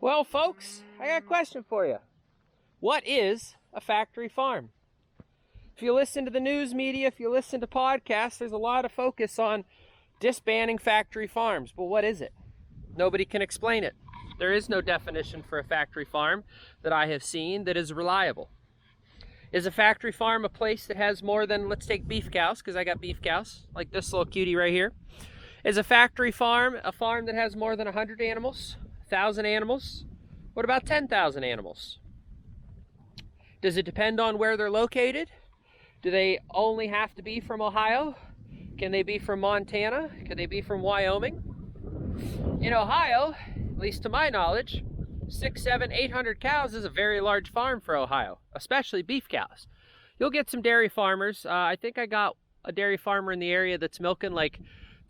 Well, folks, I got a question for you. What is a factory farm? If you listen to the news media, if you listen to podcasts, there's a lot of focus on disbanding factory farms. But what is it? Nobody can explain it. There is no definition for a factory farm that I have seen that is reliable. Is a factory farm a place that has more than, let's take beef cows, because I got beef cows, like this little cutie right here. Is a factory farm a farm that has more than 100 animals, 1,000 animals? What about 10,000 animals? Does it depend on where they're located? Do they only have to be from Ohio? Can they be from Montana? Can they be from Wyoming? In Ohio, at least to my knowledge, 600, 700, 800 cows is a very large farm for Ohio, especially beef cows. You'll get some dairy farmers. I think I got a dairy farmer in the area that's milking like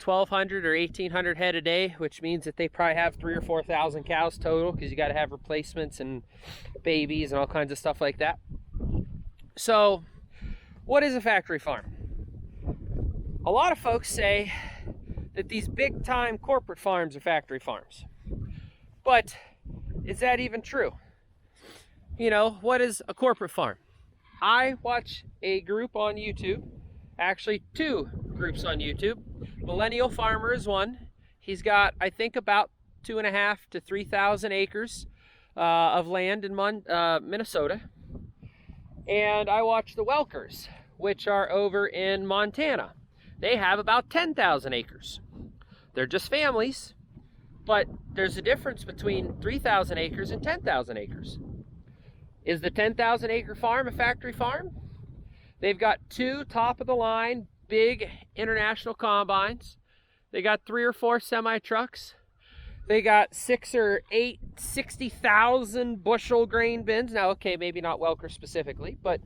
1,200 or 1,800 head a day, which means that they probably have 3,000 or 4,000 cows total, because you got to have replacements and babies and all kinds of stuff like that. So, what is a factory farm? A lot of folks say that these big-time corporate farms are factory farms. But is that even true? You know, what is a corporate farm? I watch a group on YouTube, actually two groups on YouTube. Millennial Farmer is one. He's got, I think, about 2,500 to 3,000 acres of land in Minnesota. And I watch the Welkers, which are over in Montana. They have about 10,000 acres. They're just families, but there's a difference between 3,000 acres and 10,000 acres. Is the 10,000 acre farm a factory farm? They've got two top-of-the-line big international combines. They got 3 or 4 semi-trucks. They got 6 or 8 60,000 bushel grain bins. Now, okay, maybe not Welker specifically, but,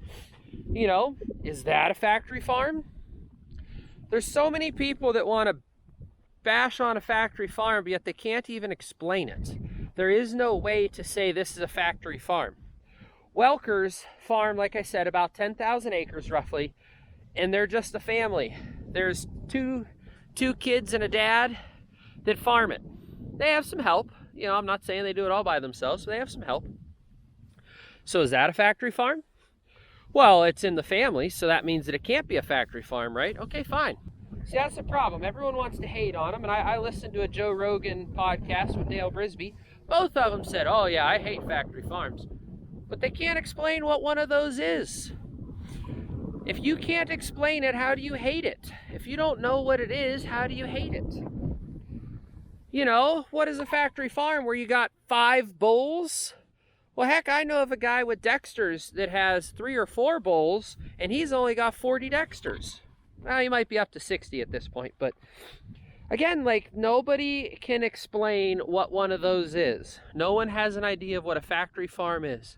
you know, is that a factory farm? There's so many people that want to bash on a factory farm, but yet they can't even explain it. There is no way to say this is a factory farm. Welker's farm, like I said, about 10,000 acres roughly, and they're just a family. There's two kids and a dad that farm it. They have some help. You know, I'm not saying they do it all by themselves, but they have some help. So is that a factory farm? Well, it's in the family, so that means that it can't be a factory farm, right? Okay, fine. See, that's the problem. Everyone wants to hate on them, and I listened to a Joe Rogan podcast with Dale Brisby. Both of them said, oh yeah, I hate factory farms. But they can't explain what one of those is. If you can't explain it, how do you hate it? If you don't know what it is, how do you hate it? You know, what is a factory farm where you got 5 bulls? Well, heck, I know of a guy with Dexters that has 3 or 4 bulls, and he's only got 40 Dexters. Well, he might be up to 60 at this point, but again, like, nobody can explain what one of those is. No one has an idea of what a factory farm is.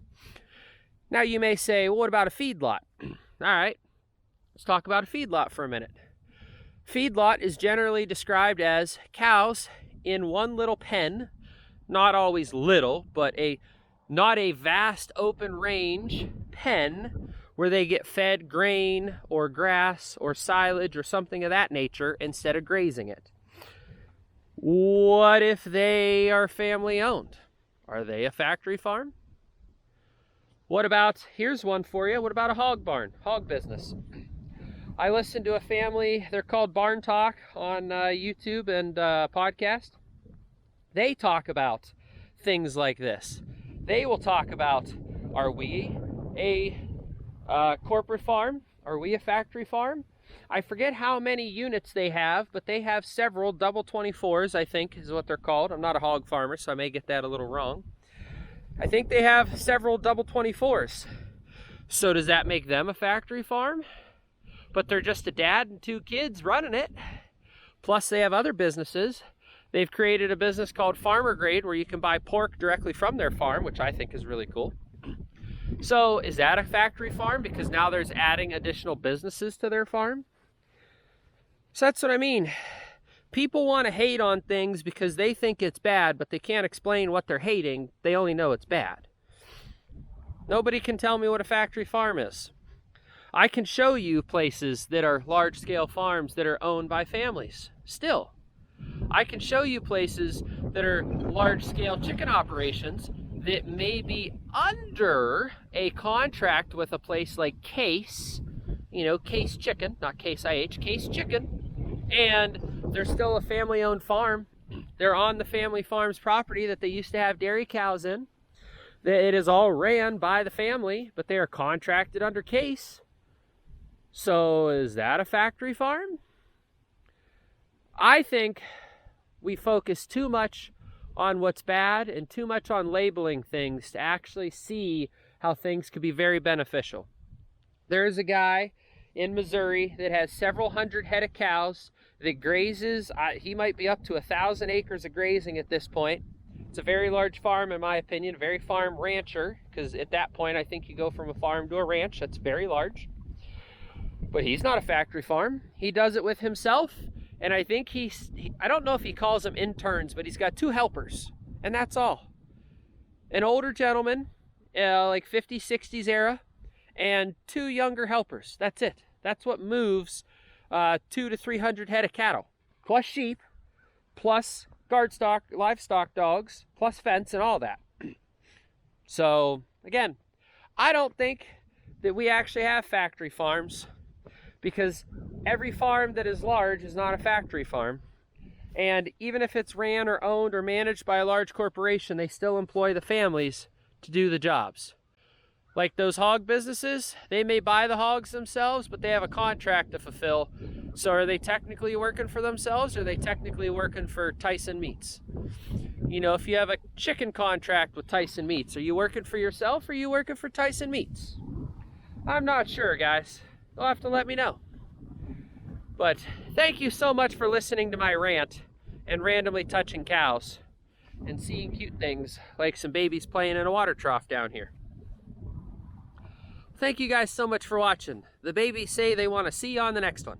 Now, you may say, well, what about a feedlot? All right, let's talk about a feedlot for a minute. Feedlot is generally described as cows in one little pen, not always little, but not a vast open range pen where they get fed grain or grass or silage or something of that nature instead of grazing it. What if they are family owned? Are they a factory farm? What about, here's one for you, what about a hog barn, hog business? I listened to a family, they're called Barn Talk on YouTube and podcast. They talk about things like this. They will talk about, are we a corporate farm? Are we a factory farm? I forget how many units they have, but they have several double 24s, I think is what they're called. I'm not a hog farmer, so I may get that a little wrong. I think they have several double 24s. So does that make them a factory farm? But they're just a dad and 2 kids running it. Plus they have other businesses. They've created a business called Farmer Grade where you can buy pork directly from their farm, which I think is really cool. So is that a factory farm? Because now there's adding additional businesses to their farm. So that's what I mean. People want to hate on things because they think it's bad, but they can't explain what they're hating. They only know it's bad. Nobody can tell me what a factory farm is. I can show you places that are large-scale farms that are owned by families, still. I can show you places that are large-scale chicken operations that may be under a contract with a place like Case, you know, Case Chicken, not Case IH, Case Chicken, and they're still a family-owned farm. They're on the family farm's property that they used to have dairy cows in. It is all ran by the family, but they are contracted under Case. So is that a factory farm? I think we focus too much on what's bad and too much on labeling things to actually see how things could be very beneficial. There's a guy in Missouri that has several hundred head of cows that grazes. He might be up to 1,000 acres of grazing at this point. It's a very large farm, in my opinion, a very farm rancher, because at that point I think you go from a farm to a ranch. That's very large. But he's not a factory farm. He does it with himself, and I think I don't know if he calls them interns, but he's got 2 helpers, and that's all. An older gentleman, like 50s, 60s era, and 2 younger helpers. That's it. That's what moves 200 to 300 head of cattle, plus sheep, plus guard stock, livestock dogs, plus fence and all that. So again, I don't think that we actually have factory farms, because every farm that is large is not a factory farm. And even if it's ran or owned or managed by a large corporation, they still employ the families to do the jobs. Like those hog businesses, they may buy the hogs themselves, but they have a contract to fulfill. So are they technically working for themselves, or are they technically working for Tyson Meats? You know, if you have a chicken contract with Tyson Meats, are you working for yourself, or are you working for Tyson Meats? I'm not sure, guys. You'll have to let me know. But thank you so much for listening to my rant and randomly touching cows and seeing cute things like some babies playing in a water trough down here. Thank you guys so much for watching. The babies say they want to see you on the next one.